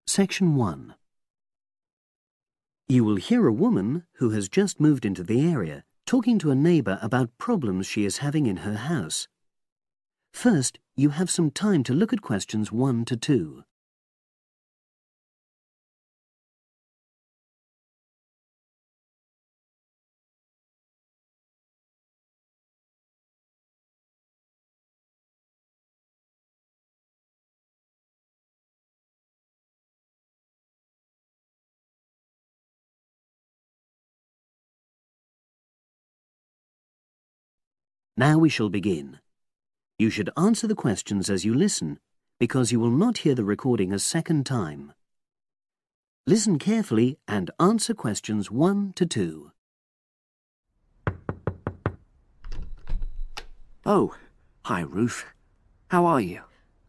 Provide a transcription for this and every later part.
Section 1. You will hear a woman who has just moved into the area talking to a neighbour about problems she is having in her house. First, you have some time to look at questions 1 to 2. Now we shall begin. You should answer the questions as you listen, because you will not hear the recording a second time. Listen carefully and answer questions 1 to 2. Oh, hi Ruth. How are you?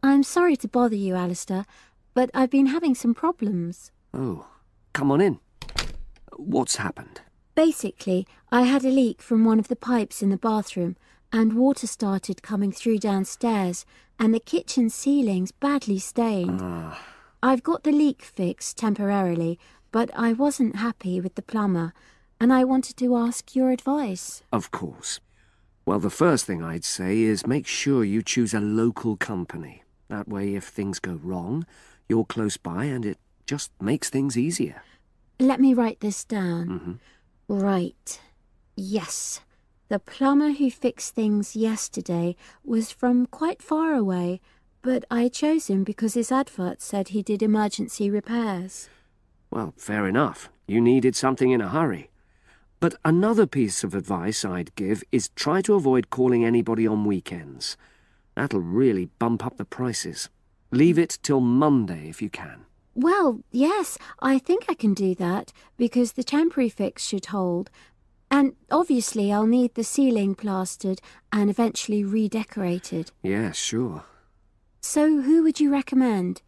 I'm sorry to bother you, Alistair, but I've been having some problems. Oh, come on in. What's happened? Basically, I had a leak from one of the pipes in the bathroom, and water started coming through downstairs, and the kitchen ceiling's badly stained. I've got the leak fixed temporarily, but I wasn't happy with the plumber, and I wanted to ask your advice. Of course. Well, the first thing I'd say is make sure you choose a local company. That way, if things go wrong, you're close by and it just makes things easier. Let me write this down. Right. Yes. The plumber who fixed things yesterday was from quite far away, but I chose him because his advert said he did emergency repairs. Well, fair enough. You needed something in a hurry. But another piece of advice I'd give is try to avoid calling anybody on weekends. That'll really bump up the prices. Leave it till Monday if you can. Well, yes, I think I can do that, because the temporary fix should hold. And obviously I'll need the ceiling plastered and eventually redecorated. Yeah, sure. So who would you recommend?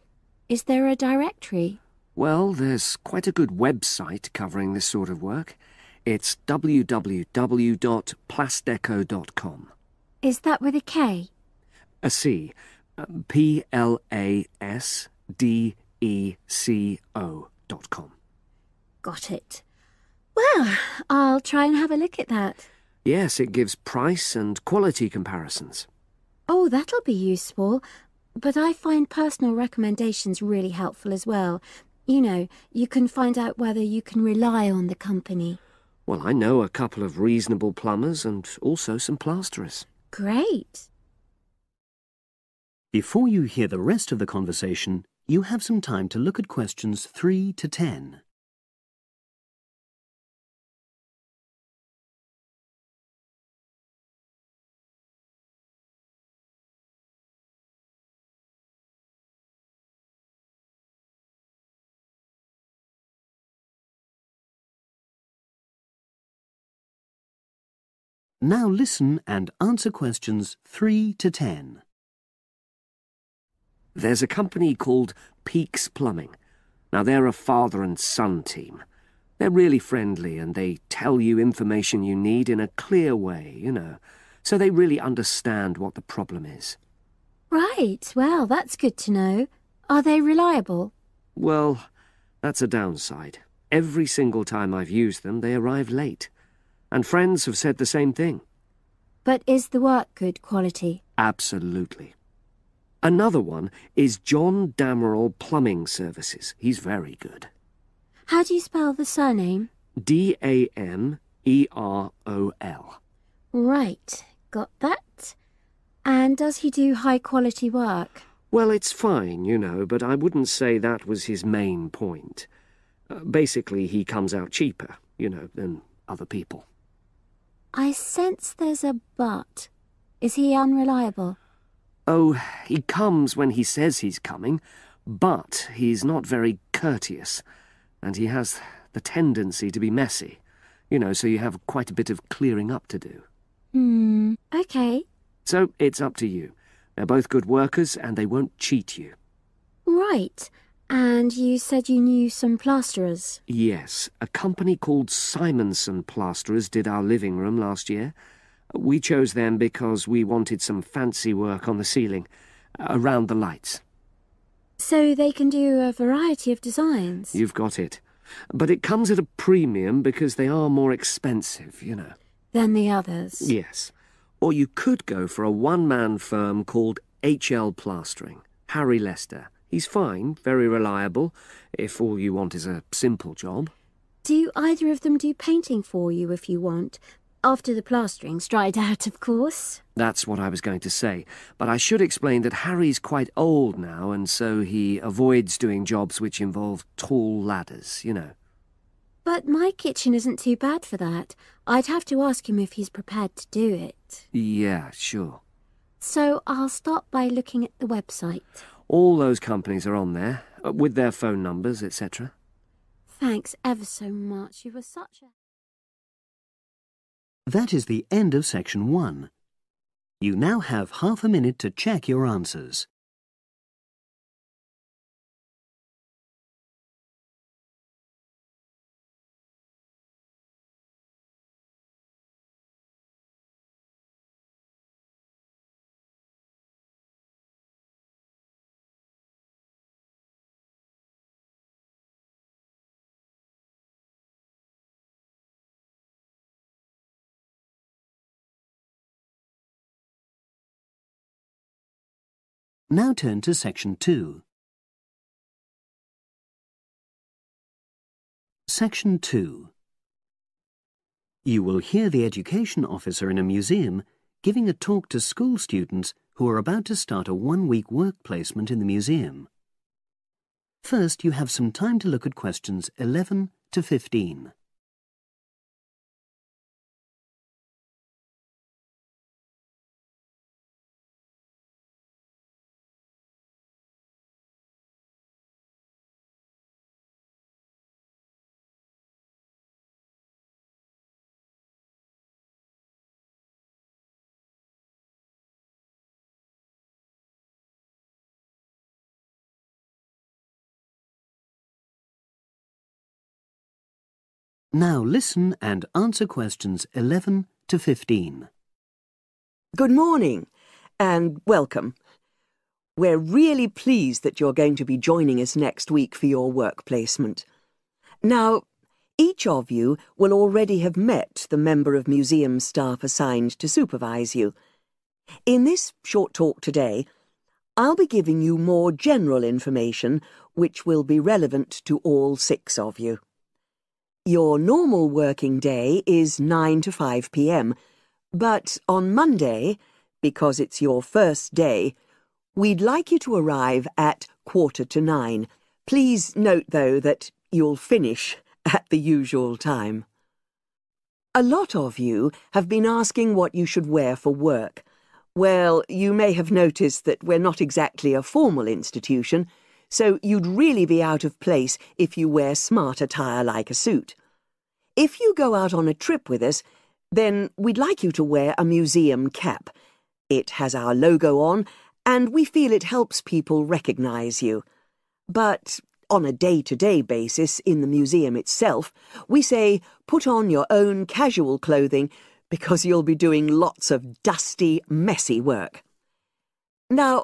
Is there a directory? Well, there's quite a good website covering this sort of work. It's www.plasdeco.com. Is that with a K? A C. PLASDECO.com. Got it. Well, I'll try and have a look at that. Yes, it gives price and quality comparisons. Oh, that'll be useful. But I find personal recommendations really helpful as well. You know, you can find out whether you can rely on the company. Well, I know a couple of reasonable plumbers and also some plasterers. Great. Before you hear the rest of the conversation, you have some time to look at questions 3 to 10. Now listen and answer questions 3 to 10. There's a company called Peaks Plumbing. Now, they're a father and son team. They're really friendly and they tell you information you need in a clear way, so they really understand what the problem is. Right, well, that's good to know. Are they reliable? Well, that's a downside. Every single time I've used them, they arrive late. And friends have said the same thing. But is the work good quality? Absolutely. Another one is John Damerel Plumbing Services. He's very good. How do you spell the surname? Damerol. Right, got that. And does he do high-quality work? Well, it's fine, but I wouldn't say that was his main point. Basically, he comes out cheaper, than other people. I sense there's a but. Is he unreliable? Oh, he comes when he says he's coming, but he's not very courteous, and he has the tendency to be messy, so you have quite a bit of clearing up to do. Okay. So it's up to you. They're both good workers, and they won't cheat you. Right. And you said you knew some plasterers? Yes, a company called Simonson Plasterers did our living room last year. We chose them because we wanted some fancy work on the ceiling, around the lights. So they can do a variety of designs. You've got it. But it comes at a premium because they are more expensive, you know. Than the others. Yes. Or you could go for a one-man firm called HL Plastering. Harry Lester. He's fine, very reliable, if all you want is a simple job. Do either of them do painting for you if you want? After the plastering's dried out, of course. That's what I was going to say. But I should explain that Harry's quite old now, and so he avoids doing jobs which involve tall ladders, you know. But my kitchen isn't too bad for that. I'd have to ask him if he's prepared to do it. Yeah, sure. So I'll start by looking at the website. All those companies are on there, with their phone numbers, etc. Thanks ever so much. You were such a... That is the end of section 1. You now have half a minute to check your answers. Now turn to section 2. Section 2. You will hear the education officer in a museum giving a talk to school students who are about to start a one-week work placement in the museum. First, you have some time to look at questions 11 to 15. Now listen and answer questions 11 to 15. Good morning and welcome. We're really pleased that you're going to be joining us next week for your work placement. Now, each of you will already have met the member of museum staff assigned to supervise you. In this short talk today, I'll be giving you more general information which will be relevant to all 6 of you. Your normal working day is 9 to 5 p.m, but on Monday, because it's your first day, we'd like you to arrive at 9:15. Please note, though, that you'll finish at the usual time. A lot of you have been asking what you should wear for work. Well, you may have noticed that we're not exactly a formal institution, so you'd really be out of place if you wear smart attire like a suit. If you go out on a trip with us, then we'd like you to wear a museum cap. It has our logo on, and we feel it helps people recognise you. But on a day-to-day basis in the museum itself, we say put on your own casual clothing because you'll be doing lots of dusty, messy work. Now,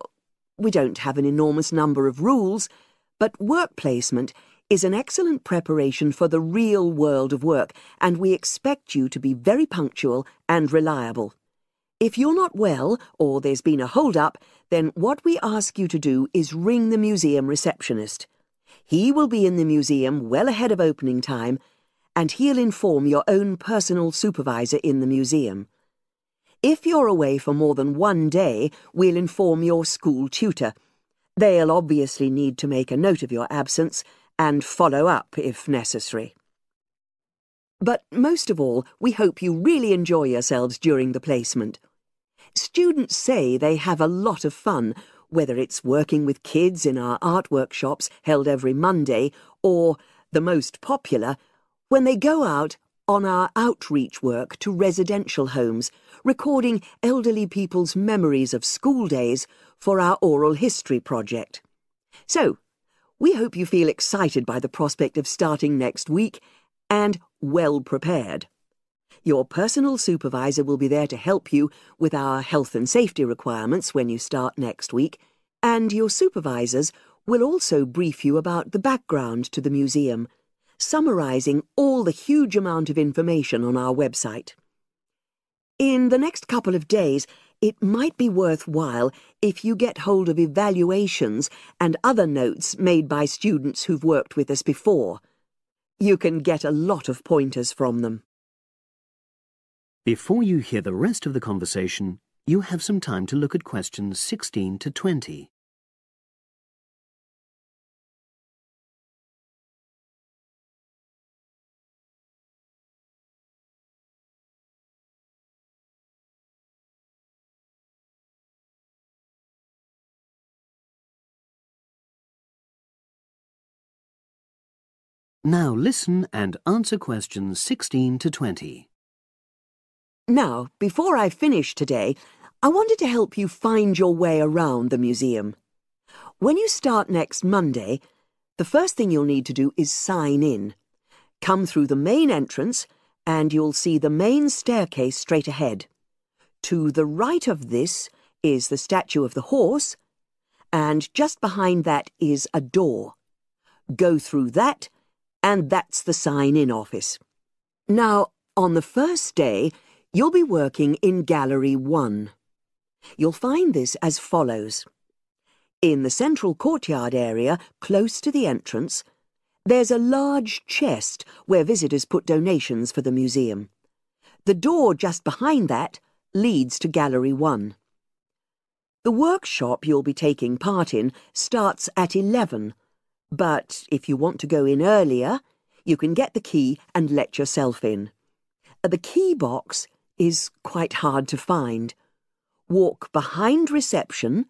we don't have an enormous number of rules, but work placement is an excellent preparation for the real world of work, and we expect you to be very punctual and reliable. If you're not well, or there's been a hold-up, then what we ask you to do is ring the museum receptionist. He will be in the museum well ahead of opening time, and he'll inform your own personal supervisor in the museum. If you're away for more than one day, we'll inform your school tutor. They'll obviously need to make a note of your absence and follow up if necessary. But most of all, we hope you really enjoy yourselves during the placement. Students say they have a lot of fun, whether it's working with kids in our art workshops held every Monday, or, the most popular, when they go out on our outreach work to residential homes, recording elderly people's memories of school days for our oral history project. So, we hope you feel excited by the prospect of starting next week and well prepared. Your personal supervisor will be there to help you with our health and safety requirements when you start next week, And your supervisors will also brief you about the background to the museum, summarising all the huge amount of information on our website. In the next couple of days, it might be worthwhile if you get hold of evaluations and other notes made by students who've worked with us before. You can get a lot of pointers from them. Before you hear the rest of the conversation, you have some time to look at questions 16 to 20. Now listen and answer questions 16 to 20. Now, before I finish today, I wanted to help you find your way around the museum. When you start next Monday, the first thing you'll need to do is sign in. Come through the main entrance and you'll see the main staircase straight ahead. To the right of this is the statue of the horse, and just behind that is a door. Go through that, and that's the sign-in office. Now, on the first day, you'll be working in Gallery 1. You'll find this as follows. In the central courtyard area, close to the entrance, there's a large chest where visitors put donations for the museum. The door just behind that leads to Gallery 1. The workshop you'll be taking part in starts at 11, but if you want to go in earlier, you can get the key and let yourself in. The key box is quite hard to find. Walk behind reception,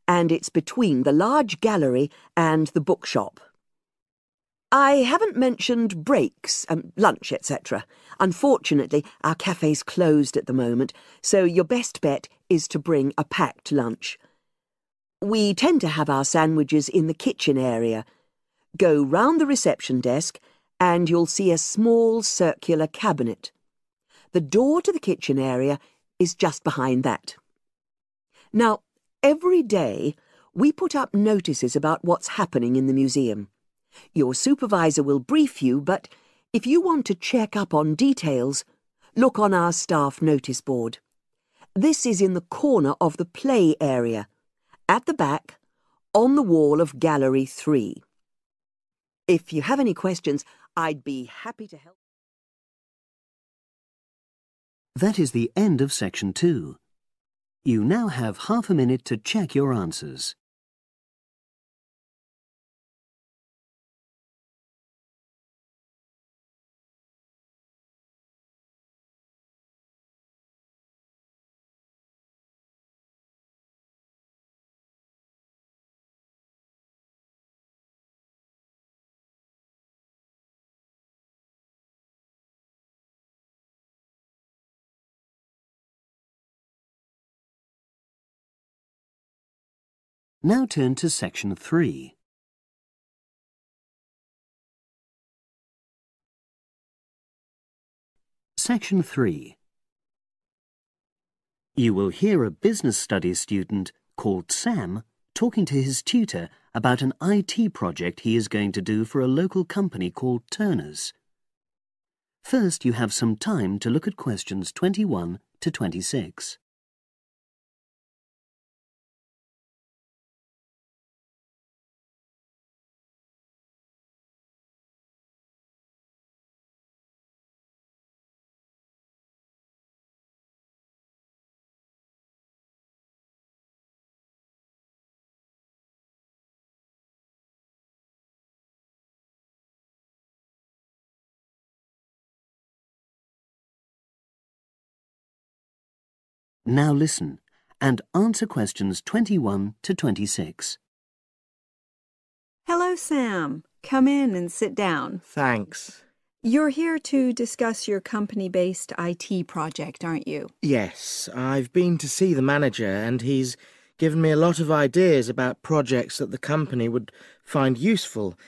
and it's between the large gallery and the bookshop. I haven't mentioned breaks, lunch, etc. Unfortunately, our cafe's closed at the moment, so your best bet is to bring a packed lunch. We tend to have our sandwiches in the kitchen area. Go round the reception desk and you'll see a small circular cabinet. The door to the kitchen area is just behind that. Now, every day we put up notices about what's happening in the museum. Your supervisor will brief you, but if you want to check up on details, look on our staff notice board. This is in the corner of the play area, at the back, on the wall of Gallery 3. If you have any questions, I'd be happy to help. That is the end of Section 2. You now have half a minute to check your answers. Now turn to Section 3. Section 3. You will hear a business studies student called Sam talking to his tutor about an IT project he is going to do for a local company called Turner's. First, you have some time to look at questions 21 to 26. Now listen and answer questions 21 to 26. Hello, Sam. Come in and sit down. Thanks. You're here to discuss your company-based IT project, aren't you? Yes, I've been to see the manager and he's given me a lot of ideas about projects that the company would find useful,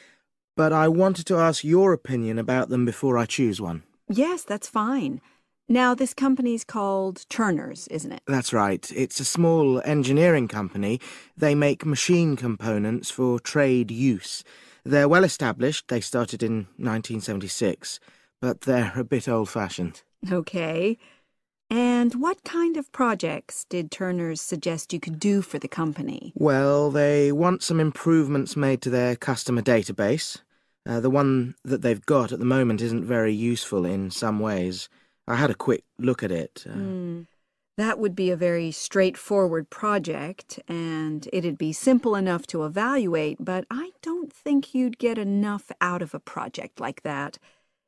but I wanted to ask your opinion about them before I choose one. Yes, that's fine. Now, this company's called Turner's, isn't it? That's right. It's a small engineering company. They make machine components for trade use. They're well established. They started in 1976, but they're a bit old-fashioned. Okay. And what kind of projects did Turner's suggest you could do for the company? Well, they want some improvements made to their customer database. The one that they've got at the moment isn't very useful in some ways. I had a quick look at it. That would be a very straightforward project, and it'd be simple enough to evaluate, but I don't think you'd get enough out of a project like that.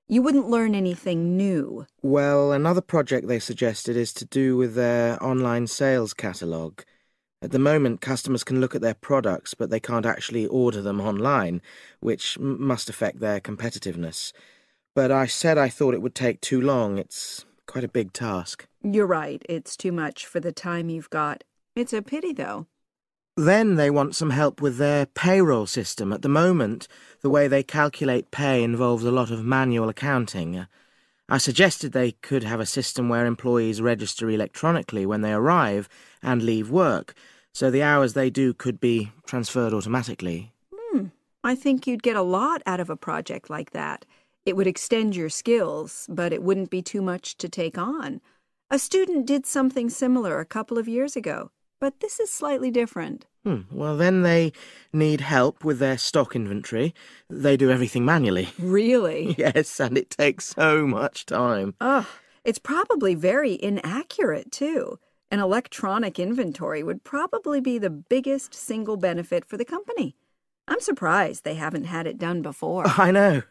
You wouldn't learn anything new. Well, another project they suggested is to do with their online sales catalogue. At the moment, customers can look at their products, but they can't actually order them online, which must affect their competitiveness. But I said I thought it would take too long. It's quite a big task. You're right. It's too much for the time you've got. It's a pity, though. Then they want some help with their payroll system. At the moment, the way they calculate pay involves a lot of manual accounting. I suggested they could have a system where employees register electronically when they arrive and leave work, so the hours they do could be transferred automatically. I think you'd get a lot out of a project like that. It would extend your skills, but it wouldn't be too much to take on. A student did something similar a couple of years ago, but this is slightly different. Well, then they need help with their stock inventory. They do everything manually. Really? Yes, and it takes so much time. It's probably very inaccurate, too. An electronic inventory would probably be the biggest single benefit for the company. I'm surprised they haven't had it done before. I know.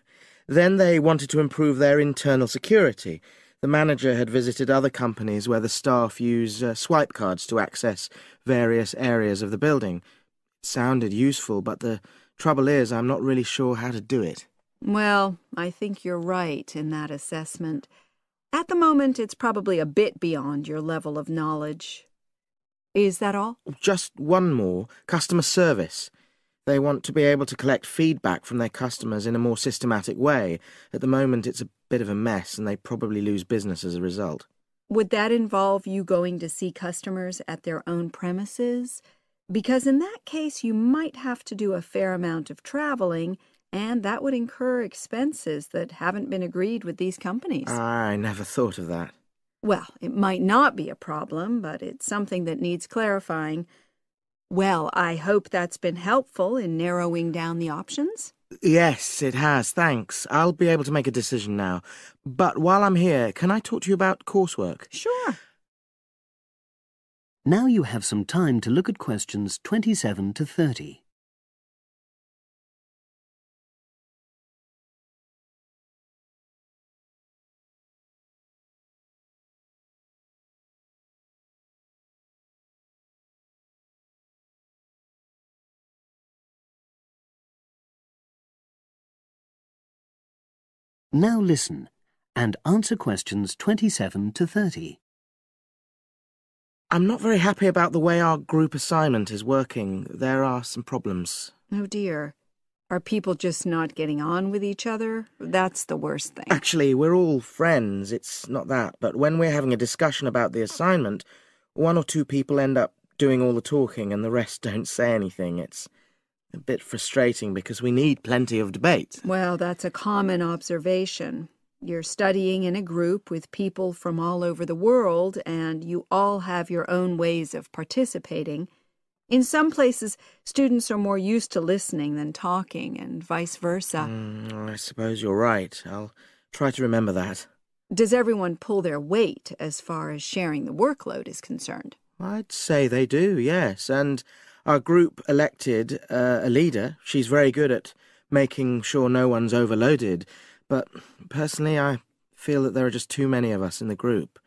Then they wanted to improve their internal security. The manager had visited other companies where the staff use swipe cards to access various areas of the building. It sounded useful, but the trouble is I'm not really sure how to do it. Well, I think you're right in that assessment. At the moment, it's probably a bit beyond your level of knowledge. Is that all? Just one more. Customer service. They want to be able to collect feedback from their customers in a more systematic way. At the moment, it's a bit of a mess, and they probably lose business as a result. Would that involve you going to see customers at their own premises? Because in that case, you might have to do a fair amount of traveling, and that would incur expenses that haven't been agreed with these companies. I never thought of that. Well, it might not be a problem, but it's something that needs clarifying. Well, I hope that's been helpful in narrowing down the options. Yes, it has, thanks. I'll be able to make a decision now. But while I'm here, can I talk to you about coursework? Sure. Now you have some time to look at questions 27 to 30. Now listen and answer questions 27 to 30. I'm not very happy about the way our group assignment is working. There are some problems. Oh, dear. Are people just not getting on with each other? That's the worst thing. Actually, we're all friends. It's not that. But when we're having a discussion about the assignment, one or two people end up doing all the talking and the rest don't say anything. It's a bit frustrating because we need plenty of debate. Well, that's a common observation. You're studying in a group with people from all over the world, and you all have your own ways of participating. In some places, students are more used to listening than talking, and vice versa. I suppose you're right. I'll try to remember that. Does everyone pull their weight as far as sharing the workload is concerned? I'd say they do, yes. And our group elected a leader. She's very good at making sure no one's overloaded. But personally, I feel that there are just too many of us in the group.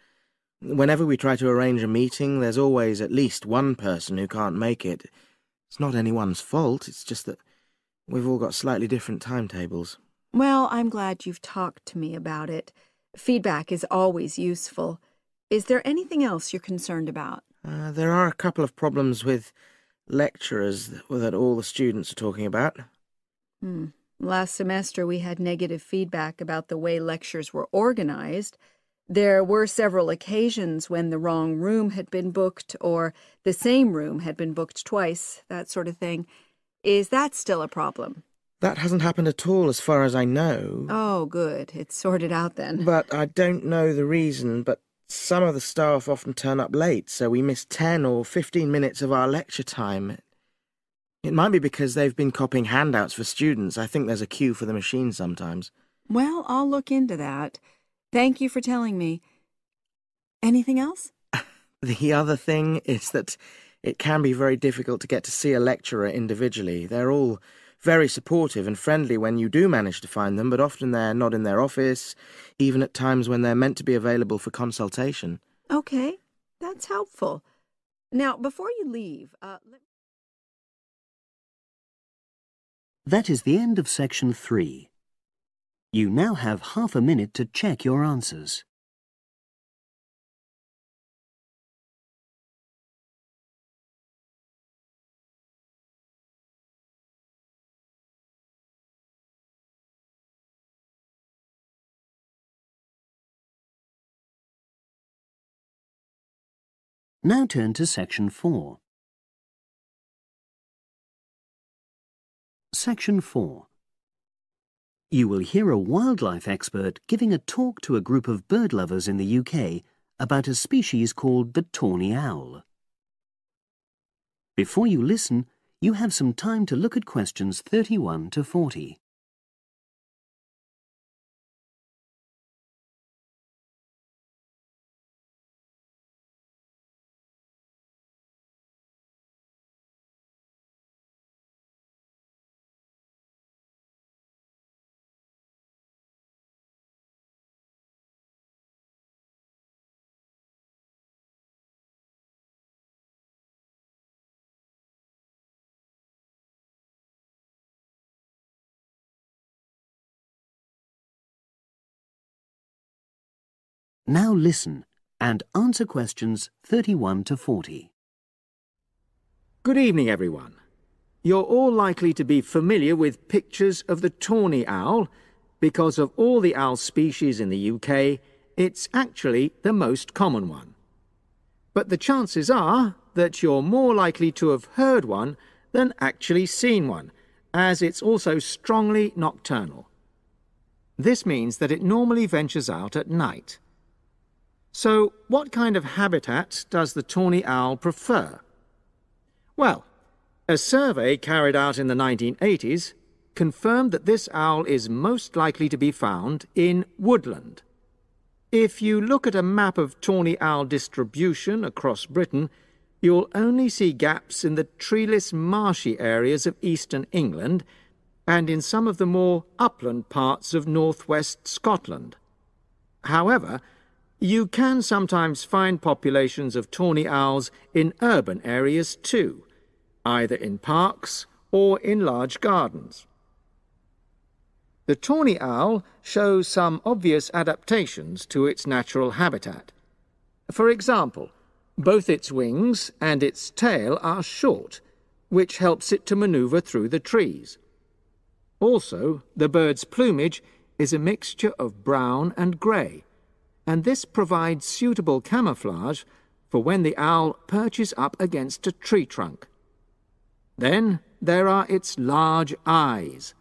Whenever we try to arrange a meeting, there's always at least one person who can't make it. It's not anyone's fault, it's just that we've all got slightly different timetables. Well, I'm glad you've talked to me about it. Feedback is always useful. Is there anything else you're concerned about? There are a couple of problems with lecturers that all the students are talking about. Last semester we had negative feedback about the way lectures were organized. There were several occasions when the wrong room had been booked or the same room had been booked twice, that sort of thing. Is that still a problem? That hasn't happened at all as far as I know. Oh, good. It's sorted out then. But I don't know the reason, but some of the staff often turn up late, so we miss 10 or 15 minutes of our lecture time. It might be because they've been copying handouts for students. I think there's a queue for the machine sometimes. Well, I'll look into that. Thank you for telling me. Anything else? The other thing is that it can be very difficult to get to see a lecturer individually. They're all very supportive and friendly when you do manage to find them, but often they're not in their office, even at times when they're meant to be available for consultation. Okay, that's helpful. Now, before you leave, That is the end of section 3. You now have half a minute to check your answers. Now turn to section 4. Section 4. You will hear a wildlife expert giving a talk to a group of bird lovers in the UK about a species called the tawny owl. Before you listen, you have some time to look at questions 31 to 40. Now listen and answer questions 31 to 40. Good evening, everyone. You're all likely to be familiar with pictures of the tawny owl. Because of all the owl species in the UK, it's actually the most common one. But the chances are that you're more likely to have heard one than actually seen one, as it's also strongly nocturnal. This means that it normally ventures out at night. So, what kind of habitat does the tawny owl prefer? Well, a survey carried out in the 1980s confirmed that this owl is most likely to be found in woodland. If you look at a map of tawny owl distribution across Britain, you'll only see gaps in the treeless marshy areas of eastern England and in some of the more upland parts of northwest Scotland. However, you can sometimes find populations of tawny owls in urban areas too, either in parks or in large gardens. The tawny owl shows some obvious adaptations to its natural habitat. For example, both its wings and its tail are short, which helps it to maneuver through the trees. Also, the bird's plumage is a mixture of brown and grey, and this provides suitable camouflage for when the owl perches up against a tree trunk. Then there are its large eyes.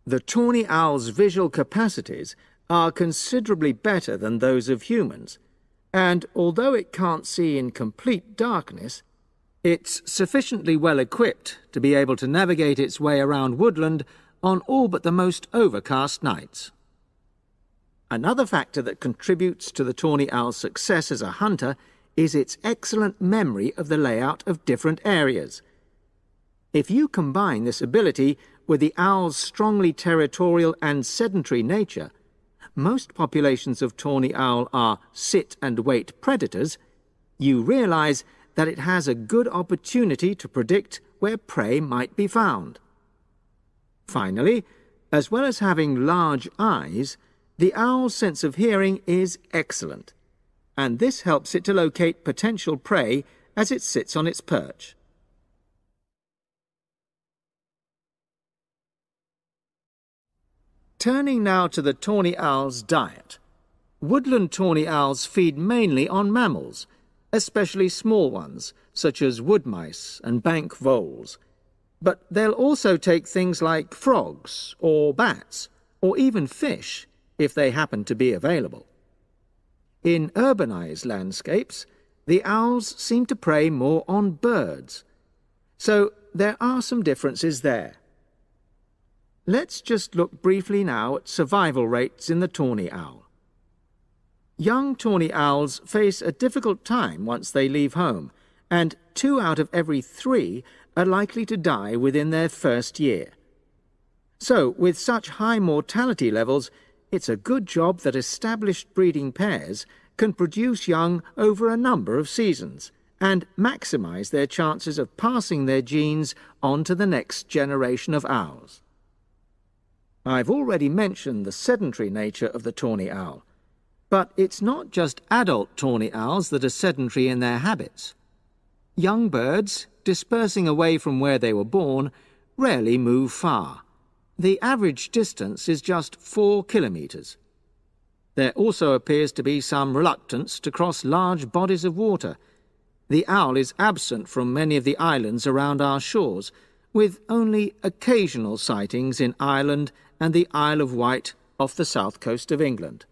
The tawny owl's visual capacities are considerably better than those of humans, and although it can't see in complete darkness, it's sufficiently well equipped to be able to navigate its way around woodland on all but the most overcast nights. Another factor that contributes to the tawny owl's success as a hunter is its excellent memory of the layout of different areas. If you combine this ability with the owl's strongly territorial and sedentary nature, most populations of tawny owl are sit-and-wait predators, you realize that it has a good opportunity to predict where prey might be found. Finally, as well as having large eyes, the owl's sense of hearing is excellent, and this helps it to locate potential prey as it sits on its perch. Turning now to the tawny owl's diet. woodland tawny owls feed mainly on mammals, especially small ones, such as wood mice and bank voles. But they'll also take things like frogs or bats, or even fish, if they happen to be available. In urbanized landscapes, the owls seem to prey more on birds. So there are some differences there. Let's just look briefly now at survival rates in the tawny owl. Young tawny owls face a difficult time once they leave home, and 2 out of every 3 are likely to die within their first year. So, with such high mortality levels, it's a good job that established breeding pairs can produce young over a number of seasons and maximize their chances of passing their genes on to the next generation of owls. I've already mentioned the sedentary nature of the tawny owl, but it's not just adult tawny owls that are sedentary in their habits. Young birds, dispersing away from where they were born, rarely move far. The average distance is just 4 kilometres. There also appears to be some reluctance to cross large bodies of water. The owl is absent from many of the islands around our shores, with only occasional sightings in Ireland and the Isle of Wight off the south coast of England.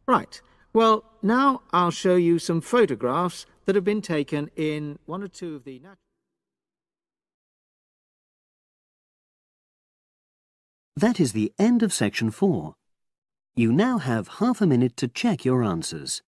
Right, well, now I'll show you some photographs that have been taken in one or two of the natural... That is the end of section 4. You now have half a minute to check your answers.